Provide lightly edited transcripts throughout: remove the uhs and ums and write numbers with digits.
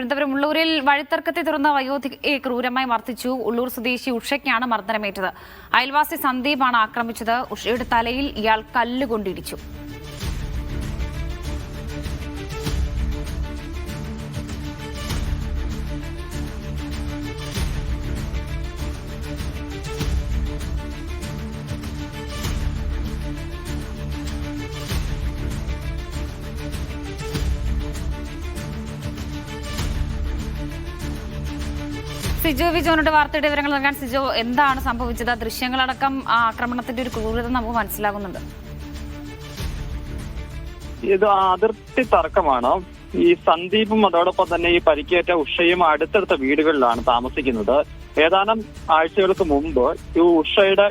തിരുവനന്തപുരം ഉള്ളൂരിൽ വഴിത്തർക്കത്തെ തുടർന്ന് വയോധികയെ ക്രൂരമായി മർദ്ദിച്ചു. ഉള്ളൂർ സ്വദേശി ഉഷയ്ക്കാണ് മർദ്ദനമേറ്റത്. അയൽവാസി സന്ദീപാണ് ആക്രമിച്ചത്. ഉഷയുടെ തലയിൽ ഇയാൾ കല്ലുകൊണ്ടിടിച്ചു. സിജോ വിജോനോട് വാർത്തയുടെ വിവരങ്ങൾ നൽകാൻ. സിജോ, എന്താണ് സംഭവിച്ചത്? ദൃശ്യങ്ങളടക്കം ആ ആക്രമണത്തിന്റെ ഒരു ക്രൂരത നമുക്ക് മനസ്സിലാകുന്നുണ്ട്. ഇത് അതിർത്തി തർക്കമാണ്. ഈ സന്ദീപും അതോടൊപ്പം തന്നെ ഈ പരിക്കേറ്റ ഉഷയും അടുത്തടുത്ത വീടുകളിലാണ് താമസിക്കുന്നത്. ഏതാനും ആഴ്ചകൾക്ക് മുമ്പ് ഈ ഉഷയുടെ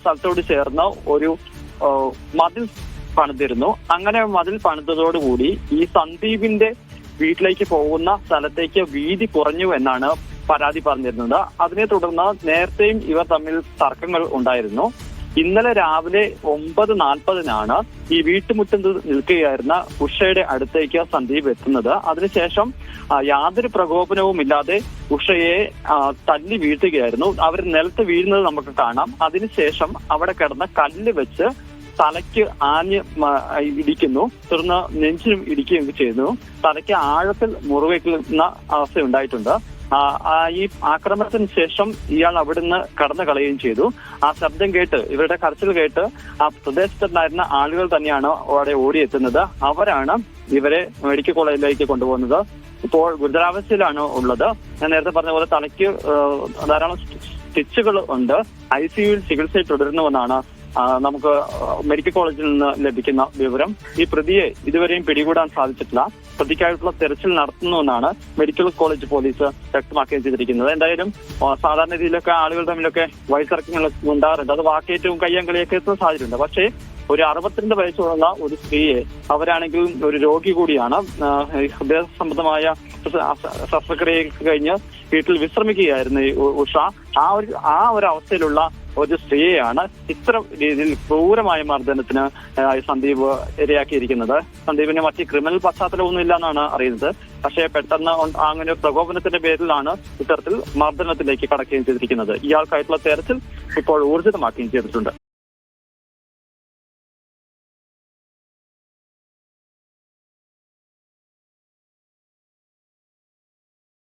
സ്ഥലത്തോട് ചേർന്ന് ഒരു മതിൽ പണിതിരുന്നു. അങ്ങനെ മതിൽ പണിതതോടുകൂടി ഈ സന്ദീപിന്റെ വീട്ടിലേക്ക് പോകുന്ന സ്ഥലത്തേക്ക് വീതി കുറഞ്ഞു എന്നാണ് പരാതി പറഞ്ഞിരുന്നത്. അതിനെ തുടർന്ന് നേരത്തെയും ഇവർ തമ്മിൽ തർക്കങ്ങൾ ഉണ്ടായിരുന്നു. ഇന്നലെ രാവിലെ 9:40 ഈ വീട്ടുമുറ്റത്ത് നിൽക്കുകയായിരുന്ന ഉഷയുടെ അടുത്തേക്ക് സന്ദീപ് എത്തുന്നത്. അതിനുശേഷം യാതൊരു പ്രകോപനവും ഇല്ലാതെ ഉഷയെ തല്ലി വീഴ്ത്തുകയായിരുന്നു. അവർ നിലത്ത് വീഴുന്നത് നമുക്ക് കാണാം. അതിനുശേഷം അവിടെ കിടന്ന കല്ല് വെച്ച് തലയ്ക്ക് ആഞ്ഞ് ഇടിക്കുന്നു. തുടർന്ന് നെഞ്ചിനും ഇടിക്കുകയും ചെയ്യുന്നു. തലയ്ക്ക് ആഴത്തിൽ മുറിവേക്കുന്ന അവസ്ഥ ഉണ്ടായിട്ടുണ്ട്. ഈ ആക്രമണത്തിന് ശേഷം ഇയാൾ അവിടുന്ന് കടന്നു കളയുകയും ചെയ്തു. ആ ശബ്ദം കേട്ട്, ഇവരുടെ കരച്ചിൽ കേട്ട് ആ പ്രദേശത്തുണ്ടായിരുന്ന ആളുകൾ തന്നെയാണ് അവിടെ ഓടിയെത്തുന്നത്. അവരാണ് ഇവരെ മെഡിക്കൽ കോളേജിലേക്ക് കൊണ്ടുപോകുന്നത്. ഇപ്പോൾ ഗുരുതരാവസ്ഥയിലാണ് ഉള്ളത്. ഞാൻ നേരത്തെ പറഞ്ഞ പോലെ തലയ്ക്ക് ധാരാളം സ്റ്റിച്ചുകൾ ഉണ്ട്. ICUവിൽ ചികിത്സയിൽ തുടരുന്നുവെന്നാണ് നമുക്ക് മെഡിക്കൽ കോളേജിൽ നിന്ന് ലഭിക്കുന്ന വിവരം. ഈ പ്രതിയെ ഇതുവരെയും പിടികൂടാൻ സാധിച്ചിട്ടില്ല. പ്രതിക്കായിട്ടുള്ള തെരച്ചിൽ നടത്തുന്നുവെന്നാണ് മെഡിക്കൽ കോളേജ് പോലീസ് വ്യക്തമാക്കുകയും ചെയ്തിരിക്കുന്നത്. എന്തായാലും സാധാരണ രീതിയിലൊക്കെ ആളുകൾ തമ്മിലൊക്കെ വഴിത്തർക്കങ്ങളൊക്കെ ഉണ്ടാകാറുണ്ട്. അത് വാക്കേറ്റവും കയ്യാങ്കളിയൊക്കെ എത്തുന്ന സാധ്യതയുണ്ട്. പക്ഷേ ഒരു 62 വയസ്സുള്ള ഒരു സ്ത്രീയെ, അവരാണെങ്കിൽ ഒരു രോഗി കൂടിയാണ്, ഹൃദയ സംബന്ധമായ ശസ്ത്രക്രിയയൊക്കെ കഴിഞ്ഞ് വീട്ടിൽ വിശ്രമിക്കുകയായിരുന്നു ഈ ഉഷ. ആ ഒരു അവസ്ഥയിലുള്ള ഒരു സ്ത്രീയെയാണ് ഇത്ര രീതിയിൽ ക്രൂരമായ മർദ്ദനത്തിന് സന്ദീപ് ഇരയാക്കിയിരിക്കുന്നത്. സന്ദീപിന് മറ്റ് ക്രിമിനൽ പശ്ചാത്തലമൊന്നും ഇല്ല എന്നാണ് അറിയുന്നത്. പക്ഷേ പെട്ടെന്ന് അങ്ങനെ പ്രകോപനത്തിന്റെ പേരിലാണ് ഇത്തരത്തിൽ മർദ്ദനത്തിലേക്ക് കടക്കുകയും ചെയ്തിരിക്കുന്നത്. ഇയാൾക്കായിട്ടുള്ള തെരച്ചിൽ ഇപ്പോൾ ഊർജിതമാക്കുകയും ചെയ്തിട്ടുണ്ട്.